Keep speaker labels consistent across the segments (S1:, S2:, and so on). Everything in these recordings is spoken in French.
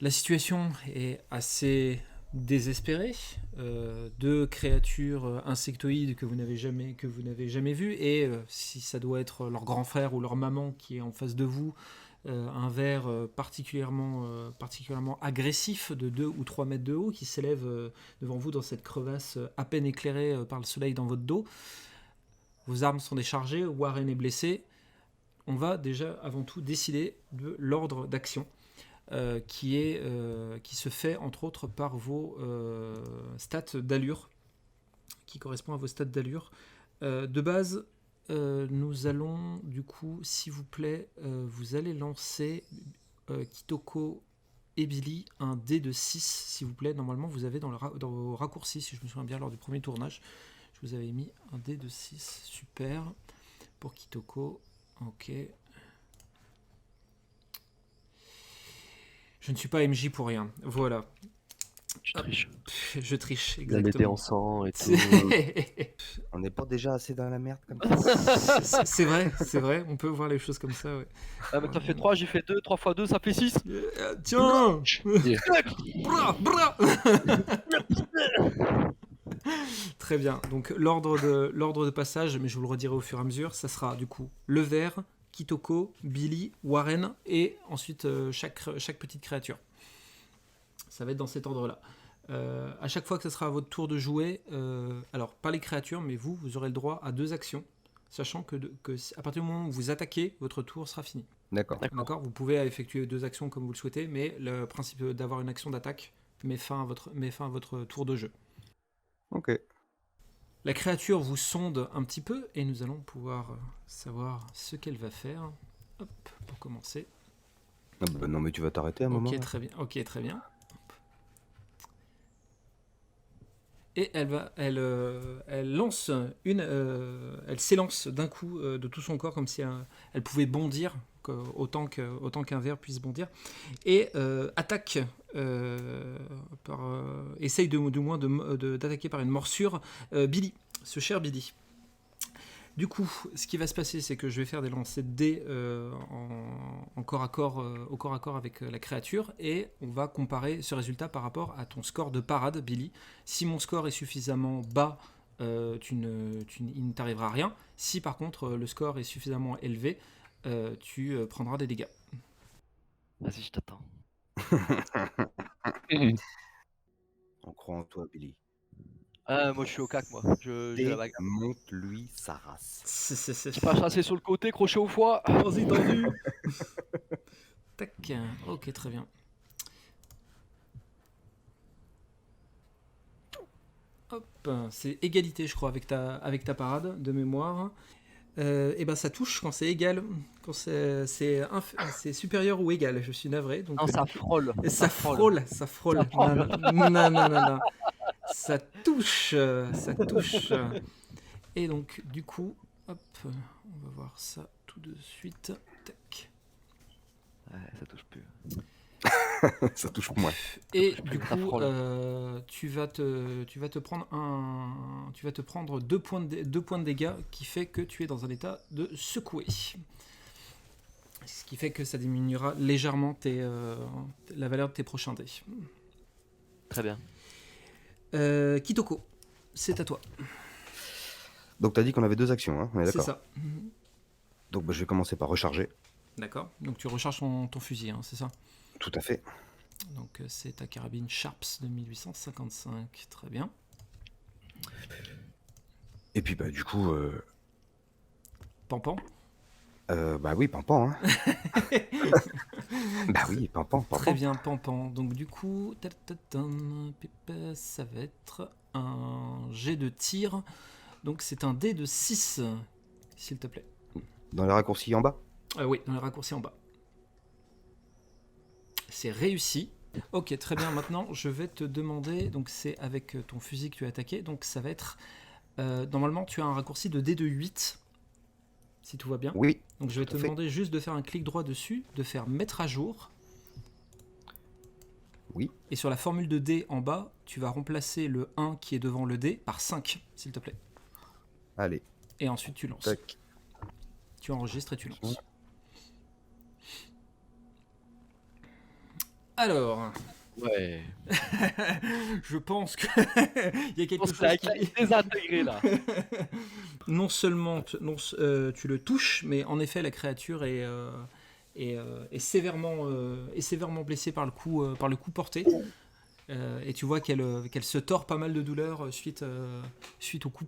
S1: La situation est assez désespérée. Deux créatures insectoïdes que vous n'avez jamais vues, et si ça doit être leur grand frère ou leur maman qui est en face de vous, un ver particulièrement agressif de 2 ou 3 mètres de haut qui s'élève devant vous dans cette crevasse à peine éclairée par le soleil dans votre dos. Vos armes sont déchargées, Warren est blessé. On va déjà avant tout décider de l'ordre d'action. Qui se fait entre autres par vos stats d'allure, qui correspond à vos stats d'allure. De base, nous allons du coup, s'il vous plaît, vous allez lancer Kitoko et Billy un dé de 6, s'il vous plaît. Normalement, vous avez dans vos raccourcis, si je me souviens bien, lors du premier tournage, je vous avais mis un dé de 6. Super. Pour Kitoko, ok. Je ne suis pas MJ pour rien. Voilà.
S2: Tu triches.
S1: Je triche,
S2: Il a les dés en
S1: exactement.
S2: sang et tout.
S3: On n'est pas déjà assez dans la merde comme ça?
S1: C'est vrai, on peut voir les choses comme ça, ouais.
S2: Ah, mais t'as fait 3, j'ai fait 2, 3 x 2, ça fait 6.
S1: Tiens Bra, bra. Très bien, donc l'ordre de passage, mais je vous le redirai au fur et à mesure, ça sera du coup le ver, Kitoko, Billy, Warren, et ensuite chaque petite créature. Ça va être dans cet ordre-là. À chaque fois que ce sera à votre tour de jouer, alors pas les créatures, mais vous aurez le droit à 2 actions, sachant que à partir du moment où vous attaquez, votre tour sera fini.
S3: D'accord.
S1: D'accord. Vous pouvez effectuer 2 actions comme vous le souhaitez, mais le principe d'avoir une action d'attaque met fin à votre tour de jeu.
S3: Ok.
S1: La créature vous sonde un petit peu et nous allons pouvoir savoir ce qu'elle va faire. Hop, pour commencer.
S3: Ah bah non, mais tu vas t'arrêter un moment.
S1: Ok,
S3: là.
S1: très bien. Ok, très bien. Et elle lance elle s'élance d'un coup de tout son corps comme si elle pouvait bondir autant qu'un ver puisse bondir, et attaque essaye du moins d'attaquer par une morsure Billy, ce cher Billy. Du coup, ce qui va se passer, c'est que je vais faire des lancers de dés au corps à corps avec la créature, et on va comparer ce résultat par rapport à ton score de parade, Billy. Si mon score est suffisamment bas, il ne t'arrivera rien. Si par contre le score est suffisamment élevé, tu prendras des dégâts.
S2: Vas-y, je t'attends.
S3: On croit en toi, Billy.
S2: Ah, moi je suis au cac, moi. J'ai la bague.
S3: Monte-lui sa race.
S2: Tu pas chasser sur le côté, crochet au foie.
S1: Vas-y, tendu. Tac. Ok, très bien. Hop, c'est égalité, je crois, avec ta parade de mémoire. Et ben ça touche quand c'est égal, quand c'est supérieur ou égal. Je suis navré. Donc,
S2: Non, ça frôle.
S1: ça frôle.
S2: Ça frôle.
S1: Non. Ça touche. Et donc, du coup, hop, on va voir ça tout de suite. Tac.
S2: Ouais, ça touche plus.
S3: Ça touche moins.
S1: Et
S2: touche
S1: du
S2: plus, ça
S1: coup,
S2: frôle.
S1: tu vas te prendre 2 points de dégâts, qui fait que tu es dans un état de secoué. Ce qui fait que ça diminuera légèrement la valeur de tes prochains dés.
S2: Très bien.
S1: Kitoko, c'est à toi.
S3: Donc t'as dit qu'on avait 2 actions, hein? On est
S1: C'est
S3: d'accord.
S1: ça.
S3: Donc bah, je vais commencer par recharger.
S1: D'accord. Donc tu recharges ton fusil, hein, c'est ça?
S3: Tout à fait.
S1: Donc c'est ta carabine Sharps de 1855. Très bien.
S3: Et puis bah du coup,
S1: Pampan.
S3: bah oui, Pampan, hein. Bah oui, Pampan.
S1: Très bien, Pampan. Donc du coup, ça va être un jet de tir. Donc c'est un dé de 6, s'il te plaît.
S3: Dans les raccourcis en bas.
S1: Oui, dans les raccourcis en bas. C'est réussi. Ok, très bien. Maintenant, je vais te demander, donc c'est avec ton fusil que tu as attaqué, donc ça va être... normalement, tu as un raccourci de dé de 8, si tout va bien.
S3: Oui.
S1: Donc je vais te
S3: tout à fait.
S1: demander juste de faire un clic droit dessus, de faire mettre à jour.
S3: Oui.
S1: Et sur la formule de dé en bas, tu vas remplacer le 1 qui est devant le dé par 5, s'il te plaît.
S3: Allez.
S1: Et ensuite, tu lances.
S3: Tac.
S1: Tu enregistres et tu lances. Alors,
S2: Ouais.
S1: je pense que il y a
S2: Je
S1: quelque
S2: pense
S1: chose
S2: que
S1: qui...
S2: est désintégré là.
S1: Non seulement tu le touches, mais en effet la créature est sévèrement blessée par le coup porté. Et tu vois qu'elle se tord pas mal de douleur suite au coup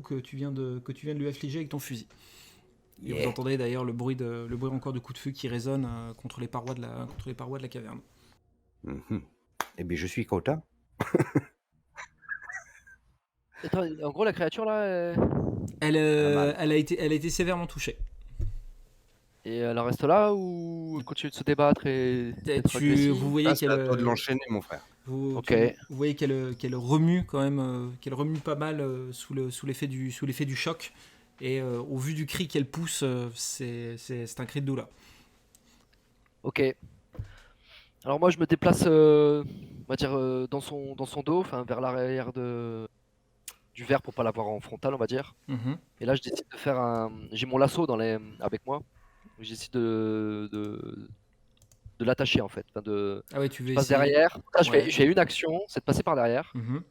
S1: que tu viens de lui affliger avec ton fusil. Et vous
S3: Yeah.
S1: entendez d'ailleurs le bruit encore de coups de feu qui résonnent contre les parois de la caverne.
S3: Mhm. Eh bien, je suis content.
S2: Attends, en gros, la créature là,
S1: Elle,
S3: Elle a mal.
S1: elle a été sévèrement touchée.
S2: et elle en reste là ou elle continue de se débattre et d'être agressive?
S1: Vous voyez
S3: Là, c'est
S1: qu'elle
S3: à toi de l'enchaîner, mon frère.
S2: Ok,
S1: vous voyez qu'elle remue quand même, qu'elle remue pas mal sous l'effet du choc. Et au vu du cri qu'elle pousse, c'est un cri de douleur.
S2: ok. Alors moi, je me déplace, on va dire, dans son dos, enfin vers l'arrière du verre pour pas l'avoir en frontal, on va dire.
S1: Mhm.
S2: Et là, je décide de faire un. J'ai mon lasso avec moi. Donc, je décide de l'attacher en fait. Enfin,
S1: Ah ouais, tu
S2: Je
S1: veux
S2: passe
S1: essayer.
S2: derrière. Là,
S1: Ouais.
S2: je fais une action, c'est de passer par derrière.
S1: Mhm.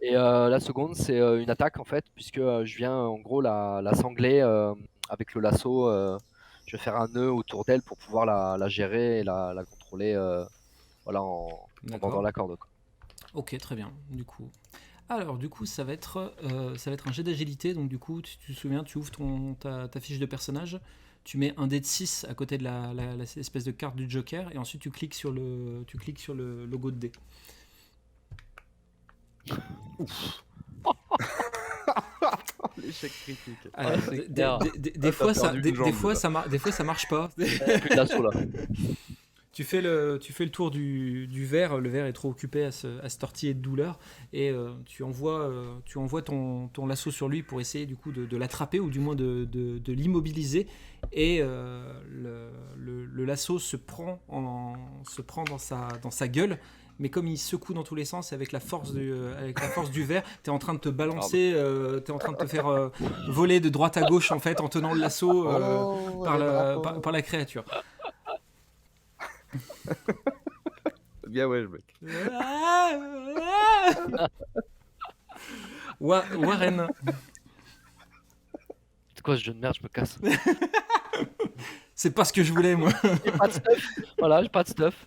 S2: Et la seconde, c'est une attaque en fait, puisque je viens en gros la sangler avec le lasso. Je vais faire un nœud autour d'elle pour pouvoir la gérer et la contrôler voilà, en mordant
S1: D'accord.
S2: la corde, quoi.
S1: Ok, très bien. Du coup. Alors, du coup, ça va être un jet d'agilité. Donc, du coup, tu te souviens, tu ouvres ta fiche de personnage, tu mets un dé de 6 à côté de la espèce de carte du Joker, et ensuite tu cliques sur le logo de dé.
S3: L'échec critique.
S1: Alors,
S2: c'est clair.
S1: des fois,
S3: t'as perdu une jambe,
S1: des fois, ça marche pas.
S2: Plus de lasso là.
S1: Tu fais le tour du verre, le verre est trop occupé à se tortiller de douleur, et tu envoies ton lasso sur lui pour essayer du coup de l'attraper, ou du moins de l'immobiliser, et le lasso se prend dans sa gueule, mais comme il secoue dans tous les sens avec la force du verre, tu es en train de te balancer, tu es en train de te faire voler de droite à gauche en fait en tenant le lasso
S3: Oh, les drapeaux.
S1: par la créature.
S3: Bien, ouais, mec.
S1: Warren,
S2: C'est quoi ce jeu de merde, je me casse.
S1: c'est pas ce que je voulais moi.
S2: J'ai pas de stuff. Voilà, j'ai pas de stuff.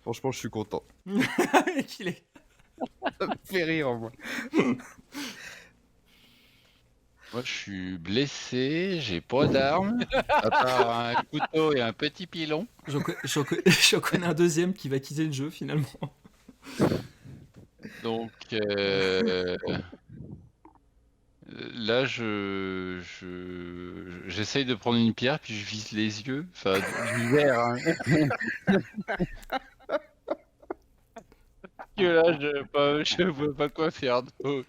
S3: Franchement, je suis content.
S1: Qu'il est-
S3: Ça me fait rire, moi.
S4: Moi, je suis blessé, j'ai pas d'armes, à part un couteau et un petit pilon.
S1: J'en connais un deuxième qui va quitter le jeu finalement.
S4: Donc là, j'essaye de prendre une pierre, puis je vise les yeux, enfin du verre. Hein. Que là, je vois pas quoi faire d'autre.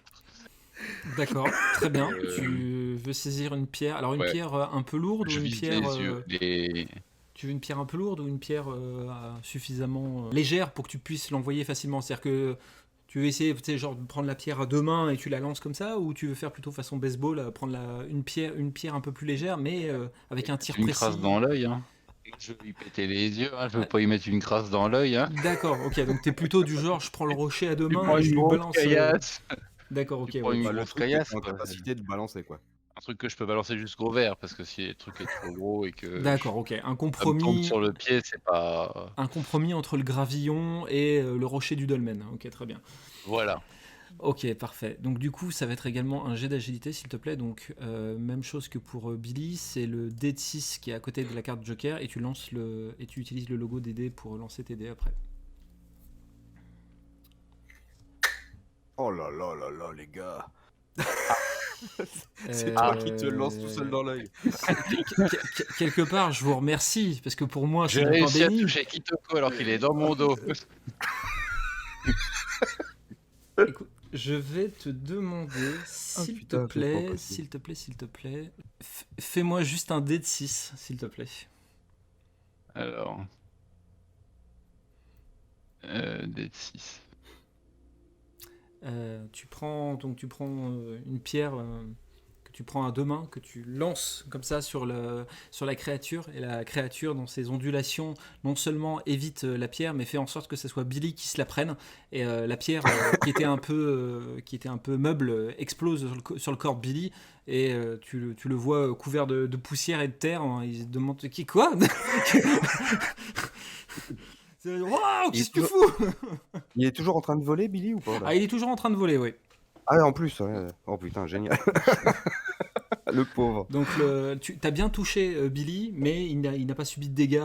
S1: D'accord, très bien.
S4: Euh,
S1: Tu veux saisir une pierre. Alors une
S4: Ouais,
S1: pierre un peu lourde, ou
S4: je
S1: une
S4: vise
S1: pierre
S4: les yeux.
S1: tu veux une pierre un peu lourde, ou une pierre suffisamment légère pour que tu puisses l'envoyer facilement. C'est-à-dire que tu veux essayer, tu sais, genre de prendre la pierre à deux mains et tu la lances comme ça, ou tu veux faire plutôt façon baseball, prendre une pierre un peu plus légère, mais avec un tir
S4: Une
S1: précis.
S4: crasse dans l'œil. Hein. Je vais lui péter les yeux, hein. Je veux pas y mettre une crasse dans l'œil. Hein.
S1: D'accord, ok, donc t'es plutôt du genre, je prends le rocher à deux
S4: Tu
S1: mains
S4: prends
S1: et je
S4: une
S1: lui
S4: grosse
S1: balance.
S4: caillasse.
S1: D'accord, ok,
S4: Tu prends
S1: ouais.
S4: une
S3: Bah, le
S4: grosse
S3: truc, c'est
S4: caillasse.
S3: que t'es en
S4: Quoi.
S3: capacité de balancer, quoi.
S4: Un truc que je peux balancer jusqu'au verre, parce que si le truc est trop gros et que
S1: D'accord, ok.
S4: ça me tombe sur le pied, c'est pas...
S1: Un compromis entre le gravillon et le rocher du dolmen. Ok, très bien.
S4: Voilà.
S1: Ok, parfait. Donc du coup, ça va être également un jet d'agilité, s'il te plaît. Donc même chose que pour Billy, c'est le dé de 6 qui est à côté de la carte Joker, et tu utilises le logo des dés pour lancer tes dés après.
S3: Oh là là là là, les gars. C'est toi qui te lances tout seul dans l'œil.
S1: Quelque part, je vous remercie, parce que pour moi, c'est
S4: J'ai
S1: du pain
S4: réussi à
S1: béni.
S4: toucher Kitoko alors qu'il est dans mon dos.
S1: Écoute, je vais te demander, s'il
S3: putain,
S1: te
S3: c'est pas
S1: plaît,
S3: possible.
S1: s'il te plaît, fais-moi juste un dé de 6, s'il te plaît.
S4: Alors... dé de 6.
S1: Tu prends une pierre que tu prends un 2 mains que tu lances comme ça sur la créature, et la créature dans ses ondulations non seulement évite la pierre, mais fait en sorte que ce soit Billy qui se la prenne, et la pierre qui était un peu meuble explose sur le corps de Billy, et tu le vois couvert de poussière et de terre, hein. Il se demande quoi. Waouh, qu'est-ce que tu fous?
S3: Il est toujours en train de voler, Billy, ou pas là?
S1: Ah, il est toujours en train de voler, oui.
S3: Ah, en plus, ouais. Oh putain, génial. Le pauvre.
S1: Donc tu as bien touché Billy, mais il n'a pas subi de dégâts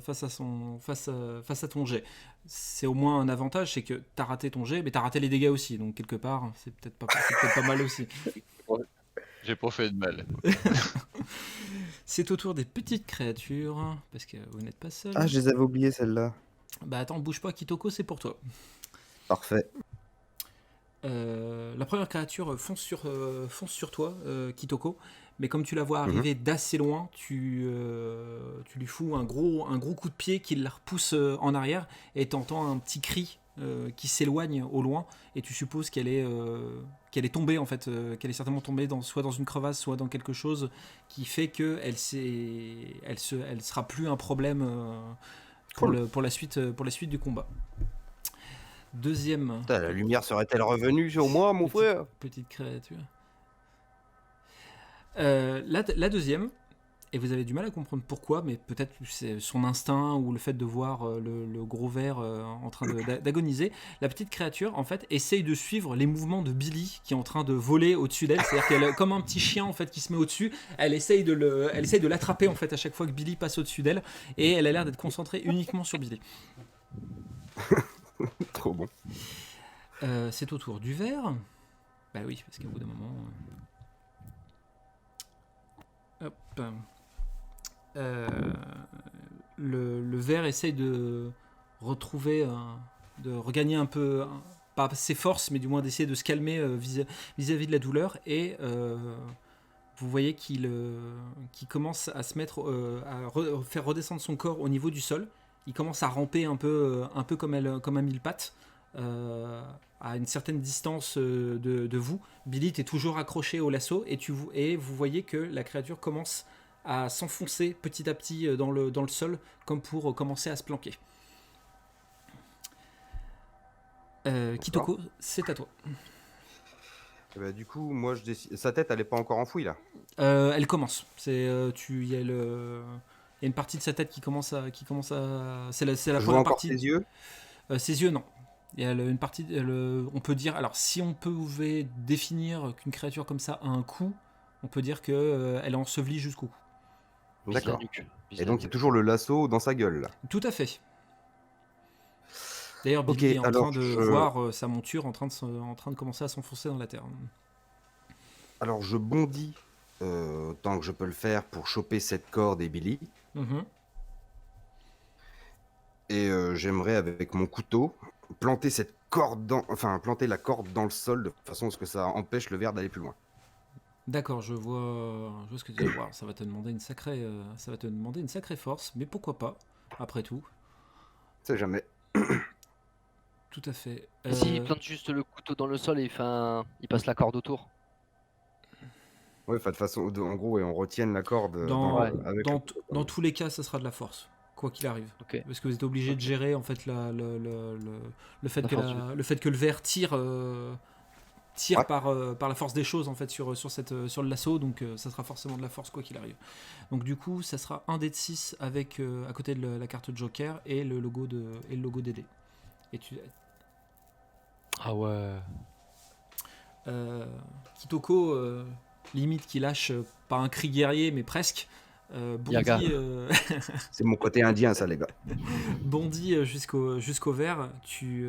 S1: face à ton jet. C'est au moins un avantage, c'est que tu as raté ton jet, mais tu as raté les dégâts aussi. Donc quelque part, c'est peut-être pas mal aussi.
S4: J'ai pas fait de mal.
S1: C'est au tour des petites créatures, parce que vous n'êtes pas seul.
S3: Ah, je les avais oubliés, celles-là.
S1: Bah attends, bouge pas, Kitoko, c'est pour toi.
S3: Parfait.
S1: La première créature fonce sur toi, Kitoko, mais comme tu la vois arriver d'assez loin, tu lui fous un gros coup de pied qui la repousse en arrière, et tu entends un petit cri qui s'éloigne au loin, et tu supposes qu'elle est tombée en fait, qu'elle est certainement tombée soit dans une crevasse, soit dans quelque chose qui fait que elle sera plus un problème pour la suite du combat. Deuxième.
S3: Putain, la lumière serait-elle revenue sur moi, mon frère?
S1: Petite créature. La deuxième, et vous avez du mal à comprendre pourquoi, mais peut-être c'est son instinct ou le fait de voir le gros ver en train d'agoniser. La petite créature, en fait, essaye de suivre les mouvements de Billy qui est en train de voler au-dessus d'elle. C'est-à-dire qu'elle, comme un petit chien en fait qui se met au-dessus, elle essaye de l'attraper en fait à chaque fois que Billy passe au-dessus d'elle, et elle a l'air d'être concentrée uniquement sur Billy.
S3: Trop bon.
S1: C'est au tour du ver. Bah oui, parce qu'au bout d'un moment. Hop. Le ver essaye de retrouver, de regagner un peu, pas ses forces, mais du moins d'essayer de se calmer vis-à-vis de la douleur, et vous voyez qu'il commence à se mettre, faire redescendre son corps au niveau du sol. Il commence à ramper un peu comme un mille-pattes, à une certaine distance de vous. Billy est toujours accroché au lasso, et vous voyez que la créature commence à s'enfoncer petit à petit dans le sol, comme pour commencer à se planquer. Kitoko, c'est à toi.
S3: Et bah, du coup, moi, je décide. Sa tête, elle est pas encore enfouie là.
S1: Elle commence. Il y a une partie de sa tête qui commence à. C'est la
S3: Je vois
S1: première
S3: encore
S1: partie.
S3: ses yeux.
S1: Ses yeux, non. Il y a une partie. On peut dire. Alors, si on pouvait définir qu'une créature comme ça a un cou, on peut dire qu'elle est ensevelie jusqu'au cou.
S3: D'accord. Et donc, il y a toujours le lasso dans sa gueule là.
S1: Tout à fait. D'ailleurs, Billy est en train de voir sa monture en train de commencer à s'enfoncer dans la terre.
S3: Alors, je bondis tant que je peux le faire pour choper cette corde et Billy. Et j'aimerais, avec mon couteau, planter planter la corde dans le sol de façon à ce que ça empêche le ver d'aller plus loin.
S1: D'accord, je vois ce que tu veux voir. Ça va te demander une sacrée force, mais pourquoi pas, après tout.
S3: C'est jamais.
S1: Tout à fait.
S2: Et s'il plante juste le couteau dans le sol et il passe la corde autour?
S3: Ouais, de façon, en gros, et on retienne la corde.
S1: Dans tous les cas, ça sera de la force, quoi qu'il arrive.
S2: Okay.
S1: Parce que vous êtes obligé de gérer en fait le fait que le ver tire par la force des choses en fait sur le lasso, donc ça sera forcément de la force quoi qu'il arrive. Donc du coup, ça sera un dé de 6 avec à côté de la carte Joker et le logo d'aider. Et
S2: Ah ouais.
S1: Kitoko limite qui lâche pas un cri guerrier mais presque bondit
S3: c'est mon côté indien ça les gars.
S1: Bondit jusqu'au ver. Tu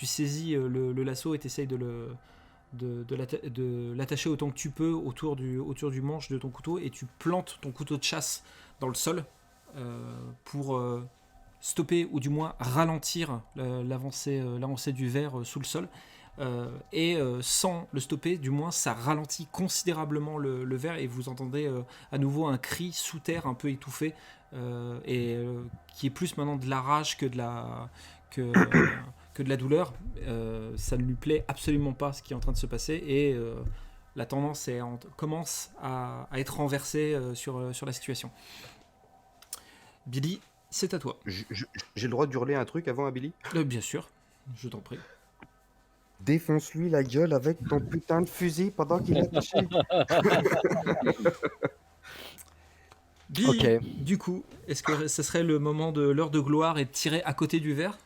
S1: saisis le lasso et t'essayes de l'attacher autant que tu peux autour du manche de ton couteau, et tu plantes ton couteau de chasse dans le sol pour stopper ou du moins ralentir l'avancée du ver sous le sol. Et sans le stopper, du moins ça ralentit considérablement le ver, et vous entendez à nouveau un cri sous terre un peu étouffé, qui est plus maintenant de la rage que de la douleur. Ça ne lui plaît absolument pas ce qui est en train de se passer, et la tendance commence à être renversée sur la situation. Billy, c'est à toi.
S3: J'ai le droit d'hurler un truc avant, Billy?
S1: Bien sûr, je t'en prie.
S3: Défonce-lui la gueule avec ton putain de fusil pendant qu'il est attaché.
S1: Billy,
S2: Ok.
S1: du coup, est-ce que ce serait le moment de l'heure de gloire et de tirer à côté du verre?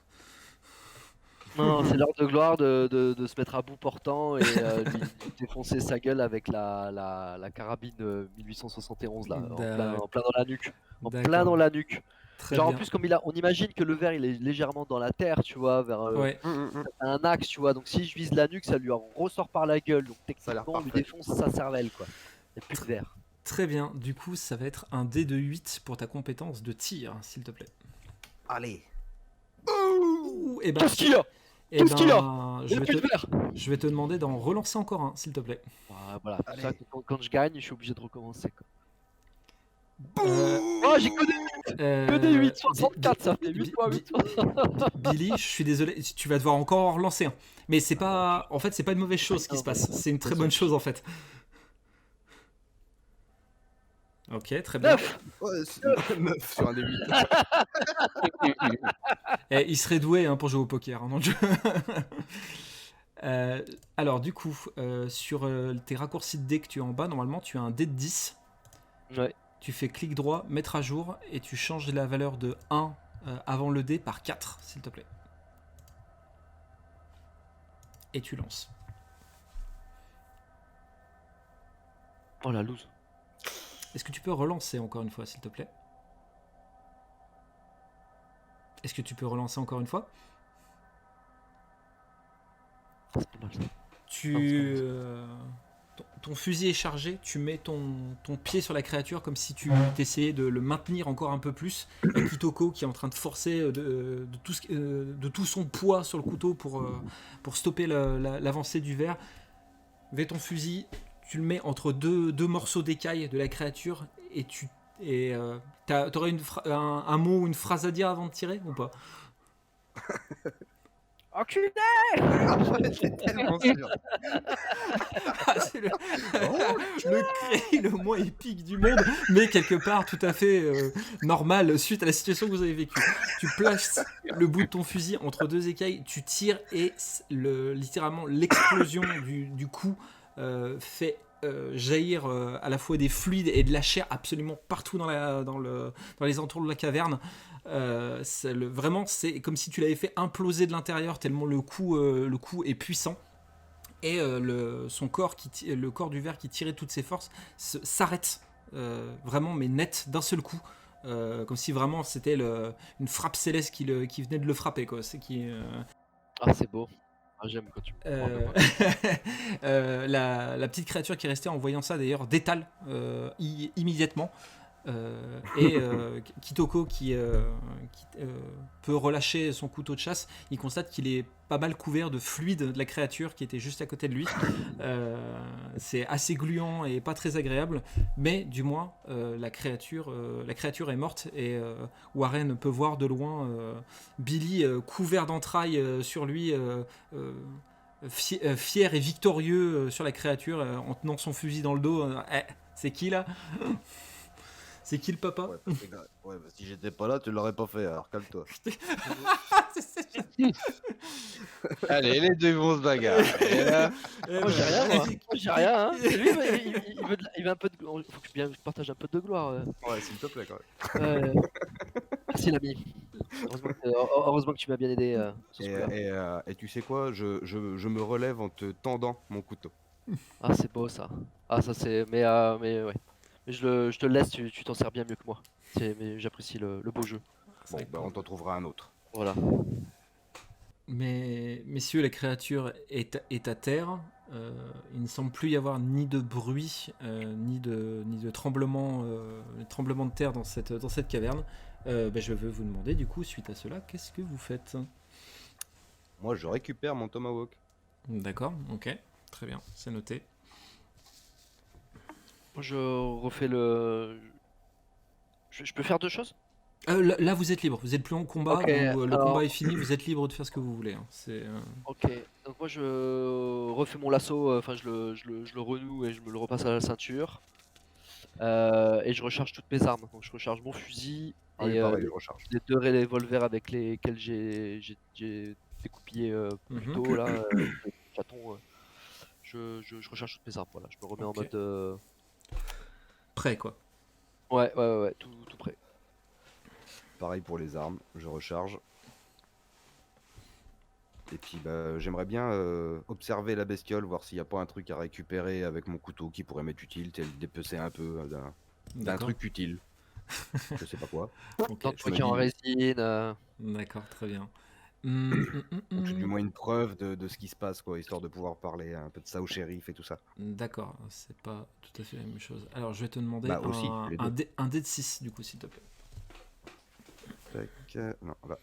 S2: Non, c'est l'heure de gloire de se mettre à bout portant et lui défoncer sa gueule avec la carabine 1871 là, en plein dans la nuque. En plein
S1: D'accord.
S2: dans la nuque.
S1: Très
S2: Genre en
S1: bien.
S2: plus comme on imagine que le verre il est légèrement dans la terre, tu vois, vers
S1: Ouais,
S2: un axe, tu vois. Donc si je vise la nuque, ça lui ressort par la gueule. Donc
S3: Ça a l'air
S2: techniquement on lui
S3: parfait.
S2: défonce sa cervelle quoi. Il n'y a plus de verre.
S1: très bien. Du coup, ça va être un dé de 8 pour ta compétence de tir, s'il te plaît.
S3: Allez.
S1: Ouh, et ben,
S2: Qu'est-ce qu'il y a Qu'est-ce qu'il y a Il n'y a plus de verre.
S1: je vais te demander d'en relancer encore un, s'il te plaît.
S2: Ah, voilà, c'est
S3: Allez.
S2: ça que quand je gagne, je suis obligé de recommencer quoi.
S1: Euh,
S2: Oh j'ai que des 8, 64, ça fait 8 fois 8.
S1: Billy, je suis désolé, tu vas devoir encore en relancer un. Mais c'est pas, en fait, c'est pas une mauvaise chose qui se passe. C'est une très bonne chose en fait. Ok, très bien.
S2: 9.
S3: Ouais, 9 sur un des 8.
S1: Eh, il serait doué pour jouer au poker dans le jeu. Alors, du coup, sur tes raccourcis de dés que tu as en bas, normalement, tu as un dé de 10.
S2: Ouais.
S1: Tu fais clic droit, mettre à jour, et tu changes la valeur de 1 avant le dé par 4, s'il te plaît. Et tu lances.
S2: Oh la loose.
S1: Est-ce que tu peux relancer encore une fois, s'il te plaît? Est-ce que tu peux relancer encore une fois?
S2: C'est pas mal ça.
S1: Tu, ton fusil est chargé, tu mets ton pied sur la créature comme si tu essayais de le maintenir encore un peu plus. Et Kitoko qui est en train de forcer de tout son poids sur le couteau pour stopper l'avancée du ver. Mets ton fusil, tu le mets entre deux morceaux d'écaille de la créature et t'aurais un mot ou une phrase à dire avant de tirer ou pas?
S2: Enculé.
S3: C'est tellement sûr.
S1: C'est le cri le moins épique du monde, mais quelque part tout à fait normal suite à la situation que vous avez vécue. Tu places le bout de ton fusil entre deux écailles, tu tires et littéralement l'explosion du coup fait jaillir à la fois des fluides et de la chair absolument partout dans les entours de la caverne. Vraiment, c'est comme si tu l'avais fait imploser de l'intérieur tellement le coup est puissant. Et le corps du ver qui tirait toutes ses forces s'arrête vraiment, mais net d'un seul coup. Comme si vraiment c'était une frappe céleste qui venait de le frapper, quoi.
S2: Ah c'est beau. Ah, j'aime quand tu me parles de moi.
S1: La petite créature qui restait en voyant ça d'ailleurs détale immédiatement. Et Kitoko qui peut relâcher son couteau de chasse, il constate qu'il est pas mal couvert de fluide de la créature qui était juste à côté de lui. C'est assez gluant et pas très agréable, mais du moins la créature est morte et Warren peut voir de loin Billy couvert d'entrailles sur lui, fier et victorieux sur la créature en tenant son fusil dans le dos. C'est qui là? C'est qui le papa?
S3: Ouais, bah, si j'étais pas là, tu l'aurais pas fait, alors calme-toi.
S4: Allez, les deux vont se bagarrer. Et là,
S2: Moi j'ai rien, moi. Moi, j'ai rien. Hein. C'est lui, il veut un peu de. Faut que je partage un peu de gloire.
S3: Ouais, s'il te plaît, quand même.
S2: Merci l'ami. Heureusement que tu m'as bien aidé sur ce coup-là.
S3: Et tu sais quoi, je me relève en te tendant mon couteau.
S2: Ah c'est beau ça. Ah ça c'est. Mais ouais. Mais je te le laisse, tu t'en sers bien mieux que moi. Mais j'apprécie le beau jeu.
S3: Bon, bah, on t'en trouvera un autre.
S2: Voilà.
S1: Mais messieurs, la créature est à terre. Il ne semble plus y avoir ni de bruit, ni de tremblement de terre dans cette caverne. Je veux vous demander, du coup, suite à cela, qu'est-ce que vous faites?
S3: Moi, je récupère mon tomahawk.
S1: D'accord, ok, très bien, c'est noté.
S2: Moi je refais le. Je peux faire deux choses?
S1: Là, vous êtes libre. Vous êtes plus en combat.
S2: Ok,
S1: Le
S2: alors-
S1: combat est fini. Vous êtes libre de faire ce que vous voulez. Hein.
S2: Ok, donc moi je refais mon lasso, enfin je le renoue et je me le repasse à la ceinture. Et je recharge toutes mes armes. Donc je recharge mon fusil
S3: Ah oui,
S2: et
S3: pareil, je recharge.
S2: les 2 revolvers avec lesquels j'ai découpillé
S1: Mhm.
S2: plutôt là, le chaton. Je recharge toutes mes armes. Voilà, je me remets
S1: Ok.
S2: en mode.
S1: Prêt, quoi.
S2: Ouais, tout prêt.
S3: Pareil pour les armes, je recharge. Et puis j'aimerais bien observer la bestiole, voir s'il n'y a pas un truc à récupérer avec mon couteau qui pourrait m'être utile, tel dépecer un peu d'un
S1: D'accord.
S3: truc utile. Je sais pas quoi.
S1: Ok.
S2: Un truc en
S3: dis-
S2: résine.
S1: D'accord, très bien.
S3: Donc j'ai du moins une preuve de ce qui se passe, quoi, histoire de pouvoir parler un peu de ça au shérif et tout ça.
S1: D'accord, c'est pas tout à fait la même chose. Alors, je vais te demander
S3: Bah, aussi, les deux.
S1: un dé de 6, du coup, s'il te plaît.
S3: Tac, non, là.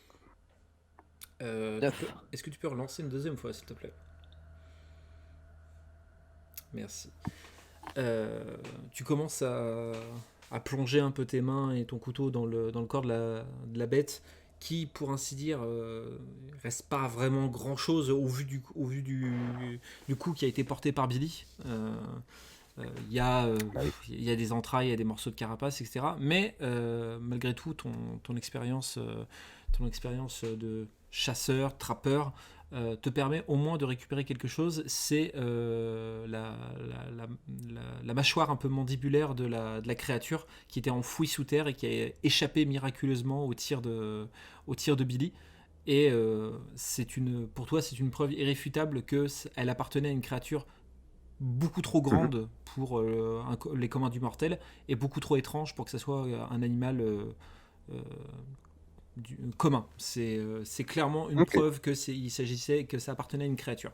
S2: Neuf.
S1: Est-ce que tu peux relancer une deuxième fois, s'il te plaît? Merci. Tu commences à plonger un peu tes mains et ton couteau dans le corps de la bête, qui, pour ainsi dire, reste pas vraiment grand-chose au vu du coup qui a été porté par Billy. Il y a des entrailles, il y a des morceaux de carapace, etc. Mais malgré tout, ton expérience de chasseur, trappeur, te permet au moins de récupérer quelque chose. C'est la mâchoire un peu mandibulaire de la créature qui était enfouie sous terre et qui a échappé miraculeusement au tir de Billy. Et pour toi, c'est une preuve irréfutable qu'elle appartenait à une créature beaucoup trop grande pour les communs du mortel et beaucoup trop étrange pour que ça soit un animal commun. C'est clairement une preuve que ça appartenait à une créature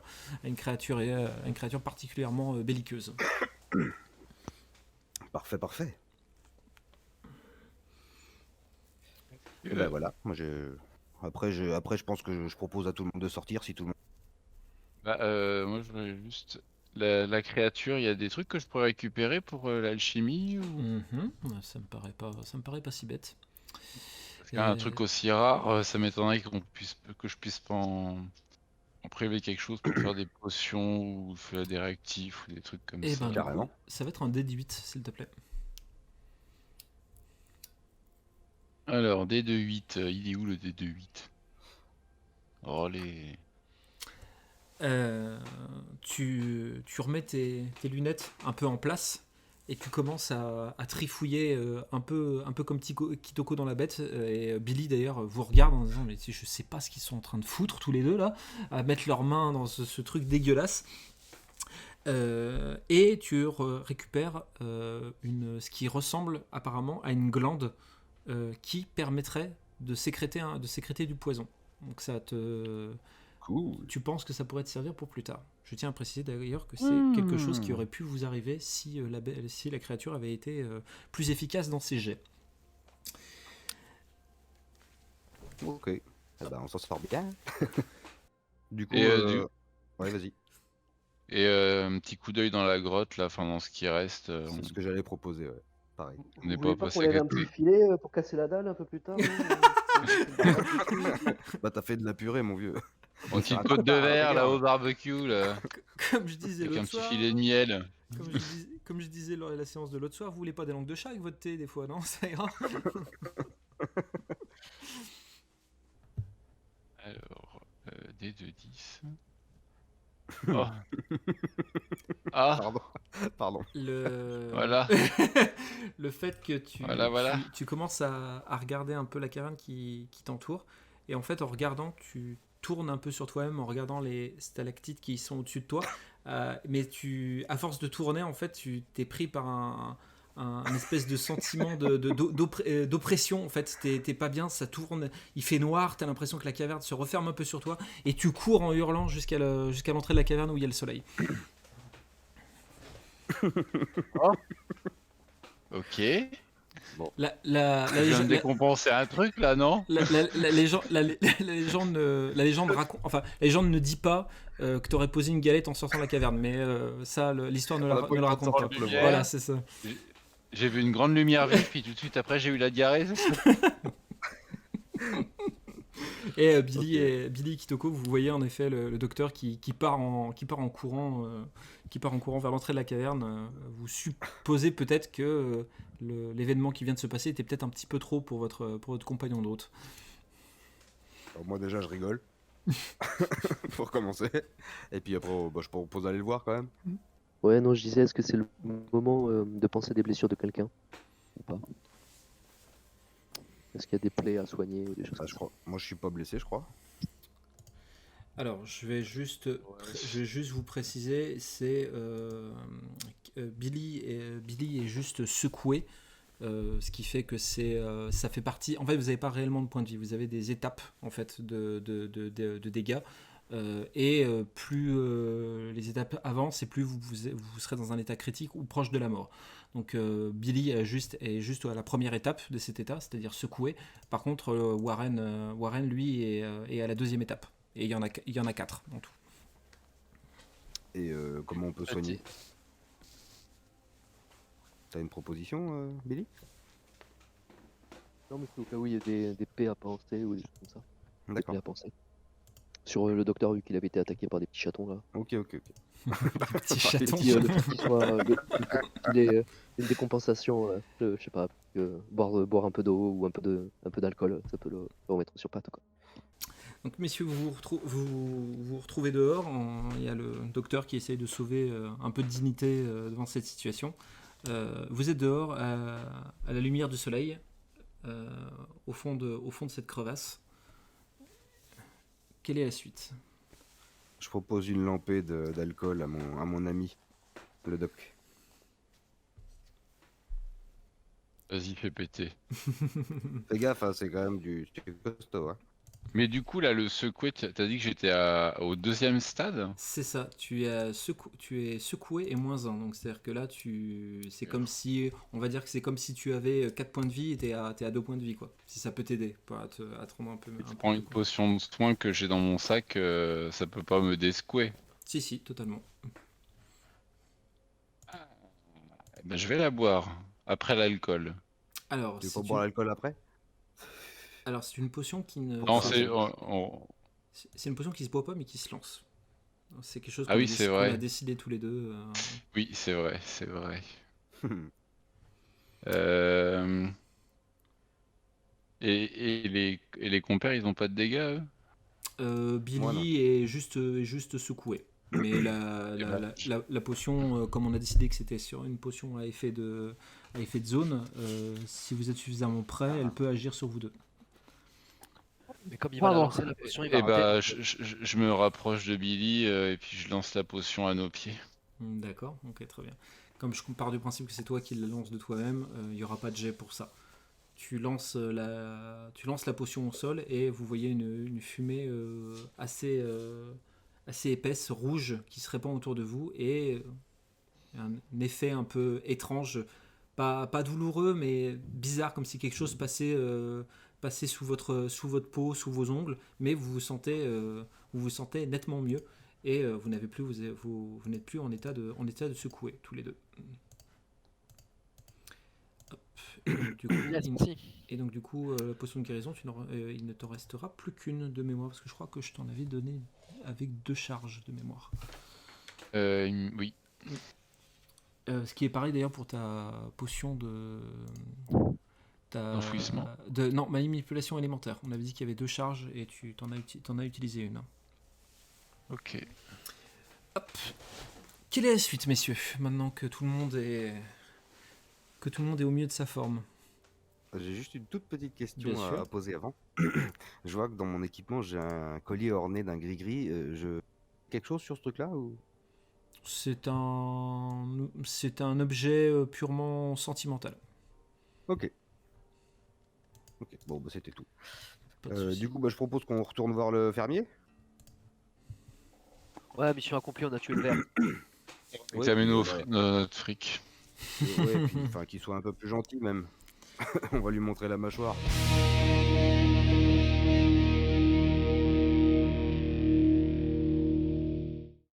S1: particulièrement belliqueuse.
S3: Parfait. Et ben voilà, moi après je pense que je propose à tout le monde de sortir si tout le monde.
S4: Moi, je voudrais juste. La créature, il y a des trucs que je pourrais récupérer pour l'alchimie ou...
S1: Ça me paraît pas si bête.
S4: Parce qu'un truc aussi rare, ça m'étonnerait que je puisse pas en prélever quelque chose pour faire des potions ou faire des réactifs ou des trucs comme
S1: Et
S4: ça.
S1: ben, du
S3: carrément.
S1: coup, ça va être un D8, s'il te plaît.
S4: Alors, dé de 8, il est où le dé de 8? Oh, les...
S1: Tu remets tes lunettes un peu en place et tu commences à trifouiller un peu comme Kitoko dans la bête. Et Billy d'ailleurs vous regarde en disant mais je sais pas ce qu'ils sont en train de foutre tous les deux là, à mettre leurs mains dans ce truc dégueulasse. Et tu récupères ce qui ressemble apparemment à une glande qui permettrait de sécréter du poison. Donc ça te...
S3: Cool.
S1: Tu penses que ça pourrait te servir pour plus tard. Je tiens à préciser d'ailleurs que c'est quelque chose qui aurait pu vous arriver si la créature avait été plus efficace dans ses jets.
S3: Ok. Eh ben, on s'en sort bien. Du coup,
S4: Et,
S3: ouais, vas-y.
S4: Et un petit coup d'œil dans la grotte, là, enfin dans ce qui reste.
S3: C'est ce que j'allais proposer, ouais. Pareil.
S4: On n'est
S5: Vous voulez
S4: pas
S5: pas qu'on
S4: passé à
S5: lève un
S4: côté.
S5: petit filet pour casser la dalle un peu plus tard
S3: Bah t'as fait de la purée, mon vieux.
S4: Une petite côte de verre là au barbecue, là,
S1: Comme je disais
S4: avec un
S1: l'autre
S4: petit
S1: soir,
S4: filet de miel.
S1: comme je disais lors de la séance de l'autre soir, vous voulez pas des langues de chat avec votre thé des fois, non? Ça ira.
S4: Alors, dé de 10. Oh. Ah,
S3: Pardon.
S4: Voilà.
S1: Le fait que
S4: Voilà.
S1: tu commences à regarder un peu la caverne qui t'entoure, et en fait en regardant, tu tournes un peu sur toi-même en regardant les stalactites qui sont au-dessus de toi, mais à force de tourner, en fait, tu t'es pris par un espèce de sentiment d'oppression. En fait, t'es pas bien, ça tourne, il fait noir, t'as l'impression que la caverne se referme un peu sur toi, et tu cours en hurlant jusqu'à l'entrée de la caverne où il y a le soleil.
S4: Ok.
S1: La
S4: Je viens de décompenser un truc là, non?
S1: La légende raconte, enfin, la légende ne dit pas que tu aurais posé une galette en sortant de la caverne, mais ça, l'histoire ne le raconte pas.
S4: lumière.
S1: Voilà, c'est ça.
S4: J'ai vu une grande lumière vive, puis tout de suite après j'ai eu la diarrhée.
S1: Et Billy
S3: Ok.
S1: et Kitoko, vous voyez en effet le docteur qui part en courant vers l'entrée de la caverne. Vous supposez peut-être que l'événement qui vient de se passer était peut-être un petit peu trop pour votre compagnon de route.
S3: Alors, moi déjà je rigole. Pour commencer. Et puis après, je propose d'aller le voir quand même.
S5: Ouais, non, je disais, est-ce que c'est le moment de penser des blessures de quelqu'un ou pas? Est-ce qu'il y a des plaies à soigner ou des choses
S3: Ah,
S5: comme
S3: je
S5: ça?
S3: crois. Moi je suis pas blessé, je crois.
S1: Alors, je vais juste vous préciser, c'est Billy est juste secoué, ce qui fait que ça fait partie. En fait, vous n'avez pas réellement de points de vie, vous avez des étapes en fait de dégâts. Plus les étapes avancent et plus vous serez dans un état critique ou proche de la mort. Donc Billy est juste à la première étape de cet état, c'est-à-dire secoué. Par contre, Warren lui est à la deuxième étape. Et il y en a 4 en tout.
S3: Et comment on peut soigner? T'as une proposition, Billy?
S5: Non, mais c'est au cas où il y a des paix à penser ou des choses comme ça. Des
S3: D'accord.
S5: plaies à penser. Sur le docteur, vu qu'il avait été attaqué par des petits chatons là.
S3: Ok.
S1: Petit
S5: Le
S1: chaton.
S5: petit, le fait qu'il soit. Il est une décompensation, je sais pas, boire un peu d'eau ou un peu d'alcool, ça peut le remettre sur pattes, quoi.
S1: Donc messieurs, vous vous retrouvez dehors. Il y a le docteur qui essaye de sauver un peu de dignité devant cette situation. Vous êtes dehors à la lumière du soleil, au fond de cette crevasse. Quelle est la suite?
S3: Je propose une lampée d'alcool à mon ami, le doc.
S4: Vas-y, fais péter.
S3: Fais gaffe, hein, c'est quand même du costaud. Hein.
S4: Mais du coup, là, le secoué, t'as dit que j'étais au deuxième stade?
S1: C'est ça, tu es secoué et -1. Donc c'est-à-dire que là, c'est comme si, on va dire que c'est comme si tu avais 4 points de vie et t'es à 2 points de vie, quoi. Si ça peut t'aider à te rendre un peu.
S4: Je prends une potion de soin que j'ai dans mon sac, ça peut pas me désecouer.
S1: Si, totalement.
S4: Eh ben, je vais la boire, après l'alcool.
S1: Alors,
S3: Tu veux
S1: c'est
S3: pas boire l'alcool après?
S1: c'est une potion qui ne.
S4: Non,
S1: c'est une potion qui se boit pas, mais qui se lance. C'est quelque chose
S4: Ah oui, c'est vrai.
S1: qu'on a décidé tous les deux.
S4: Oui, c'est vrai. Euh, Et les compères, ils ont pas de dégâts, eux?
S1: Billy
S3: Moi, non.
S1: est juste secoué. Mais la potion, comme on a décidé que c'était sur une potion à effet de zone, si vous êtes suffisamment prêt, elle peut agir sur vous deux.
S2: Mais comme il va la
S5: Pardon.
S2: lancer, la potion, il va
S4: Et bah,
S2: rater.
S4: je me rapproche de Billy et puis je lance la potion à nos pieds.
S1: D'accord, ok, très bien. Comme je pars du principe que c'est toi qui la lance de toi-même, il n'y aura pas de jet pour ça. Tu lances la potion au sol et vous voyez une fumée assez épaisse, rouge, qui se répand autour de vous et un effet un peu étrange, pas douloureux, mais bizarre, comme si quelque chose passait sous votre peau, sous vos ongles, mais vous vous sentez nettement mieux et vous n'êtes plus en état de secouer tous les deux. Hop. Et donc du coup, la potion de guérison, il ne te restera plus qu'une de mémoire, parce que je crois que je t'en avais donné avec 2 charges de mémoire.
S4: Oui.
S1: Ce qui est pareil d'ailleurs pour ta potion
S4: Enfouissement.
S1: Non, manipulation élémentaire. On avait dit qu'il y avait 2 charges et tu t'en as utilisé une.
S4: Ok.
S1: Hop. Quelle est la suite, messieurs, maintenant que tout le monde est au mieux de sa forme?
S3: J'ai juste une toute petite question
S1: Bien sûr.
S3: à poser avant. Je vois que dans mon équipement, j'ai un collier orné d'un gris-gris. Quelque chose sur ce truc-là ou...
S1: C'est un objet purement sentimental.
S3: Ok. Bon, bah, c'était tout.
S1: Pas de souci.
S3: Du coup, je propose qu'on retourne voir le fermier.
S2: Ouais, mission accomplie, on a tué le verre.
S4: Examine
S3: Ouais,
S4: notre fric.
S3: ouais, puis, qu'il soit un peu plus gentil même. On va lui montrer la mâchoire.